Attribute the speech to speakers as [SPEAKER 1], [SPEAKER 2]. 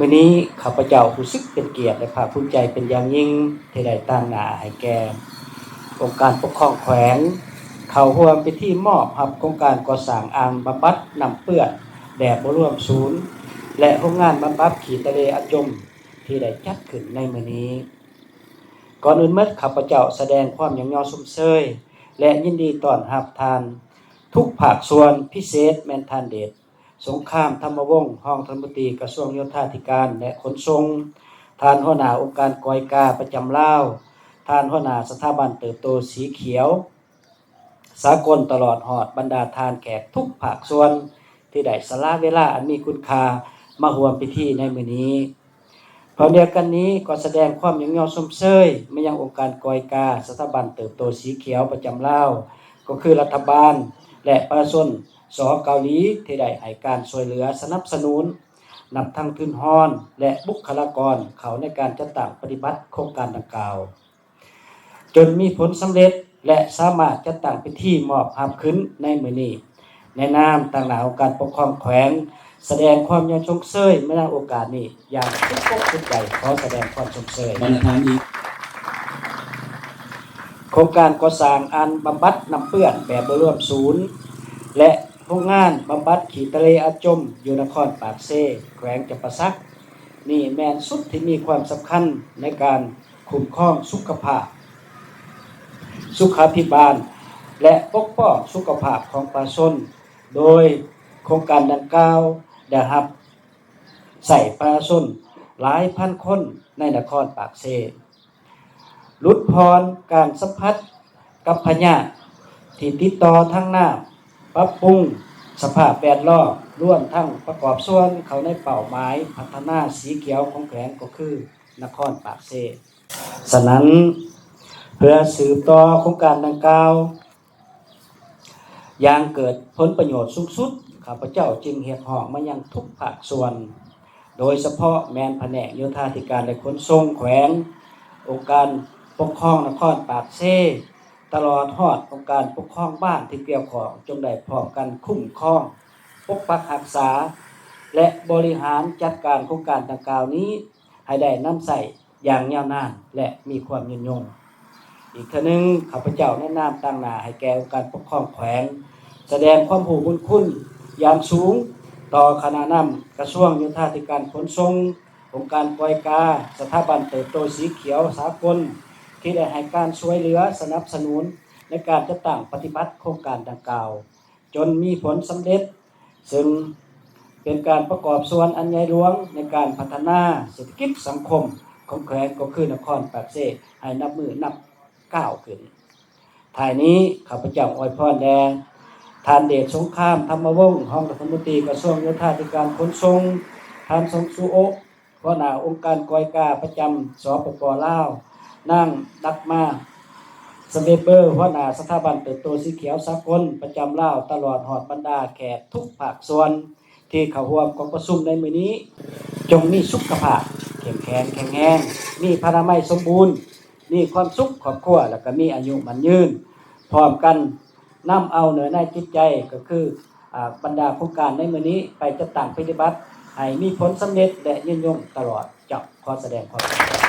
[SPEAKER 1] มื้อนี้ข้าพเจ้ารู้สึกเป็นเกียรติและภาคภูมิใจเป็นอย่างยิ่งที่ได้ตั้งหน้าให้แก่องค์การปกครองแขวงเข้าร่วมพิธีมอบรับโครงการก่อสร้างอ่างบำบัดน้ำเปื้อนแบบบ่รวมศูนย์และโรงงานบำบัดขี้ทะเลอะจมที่ได้จัดขึ้นในมื้อนี้ก่อนอื่นหมดข้าพเจ้าแสดงความยอมชมเชยและยินดีต้อนรับท่านทุกภาคส่วนพิเศษแม่นท่านเดชสงครามธรรมวงศ์รองรัฐมนตรีกระทรวงโยธาธิการและขนส่งท่านหัวหน้าองค์การกอยกาประจำลาวท่านหัวหน้าสถาบันเติบโตสีเขียวสากลตลอดหอดบรรดาทานแขกทุกภาคส่วนที่ได้สละเวลาอันมีคุณค่ามาร่วมพิธีในมื้อนี้พร้อมเดียวกันนี้ก็แสดงความยอมชมเชยมายังองค์การกอยกาสถาบันเติบโตสีเขียวประจำลาวก็คือรัฐบาลและประชาชนสเกาหลีที่ได้ให้การช่วยเหลือสนับสนุนนำทั้งทุนฮ้อนและบุคลากรเขาในการจัดตั้งปฏิบัติโครงการดังกล่าวจนมีผลสำเร็จและสามารถจัดตั้งพิธีมอบรับขึ้นในมื้อนี้ในนามต่างหน้าองค์การปกครองแขวงแสดงความยอมชมเชยในโอกาสนี้อย่างสุดอกสุดใจขอแสดงความชมเชยบรรณาธิการอีกโครงการก่อสร้างอ่างบำบัดน้ำเปื้อนแบบบ่รวมศูนย์และโรงงานบำบัดขี้ทะเลอะจมอยู่นครปากเซแขวงจำปาสักนี่แม่นสุดที่มีความสำคัญในการคุ้มครองสุขภาพสุขาภิบาลและปกป้องสุขภาพของประชาชนโดยโครงการดังกล่าวได้รับใส่ประชาชนหลายพันคนในนครปากเซลดพรการสัมผัสกับพยาธิที่ติดต่อทางน้ำปรับปรุงสภาพแวดล้อมร่วมทั้งประกอบส่วนเขาในเป้าหมายพัฒนาสีเขียวของแขวงก็คือนครปากเซฉะนั้นเพื่อสืบต่อโครงการดังกล่าวอย่างเกิดผลประโยชน์สูงสุดข้าพเจ้าจึงเรียกร้องมายังทุกภาคส่วนโดยเฉพาะแม่นแผนกโยธาธิการและขนส่งแขวงองค์การปกครองนครปากเซตลอดฮอดองค์การปกครองบ้านที่เกี่ยวข้องจงได้พร้อมกันคุ้มครองปกปักรักษาและบริหารจัดการโครงการดังกล่าวนี้ให้ได้นำใส่อย่างยาวนานและมีความยืนยงอีกเทื่อนึงข้าพเจ้าแนะนำตั้งหน้าให้แก่องค์การปกครองแขวงแสดงความรู้บุญคุณอย่างสูงต่อคณะนำกระทรวงโยธาธิการขนส่งองค์การกอยกาสถาบันเติบโตสีเขียวสากลที่ได้ให้การช่วยเหลือสนับสนุนในการจัดตั้งปฏิบัติโครงการดังกล่าวจนมีผลสำเร็จซึ่งเป็นการประกอบส่วนอันใหญ่หลวงในการพัฒนาเศรษฐกิจสังคมของแขวงก็คือนครปากเซให้นับมือนับก้าวขึ้นท้ายนี้ข้าพเจ้าอวยพรแด่ท่านเดชสงครามธรรมวงศ์รองรัฐมนตรีกระทรวงโยธาธิการขนส่งท่านสงสุโอหัวหน้าองค์การกอยกาประจำสปป.ลาวนั่งดักมาสเวเบอร์หัวหน้าสถาบันเติบโตสีเขียวสากลประจำลาวตลอดหอดบรรดาแขกทุกภาคส่วนที่เข้าร่วมกองประชุมในมื้อนี้จงมีสุขภาพเข้มแข็งแข็งแรงมีพลามัยสมบูรณ์มีความสุขครอบครัวแล้วก็มีอายุมั่นยืนพร้อมกันนำเอาเหนือในจิตใจก็คือบรรดาโครงการในมื้อนี้ไปจัดตั้งปฏิบัติให้มีผลสำเร็จและยืนยงตลอดเจ้าขอแสดงความ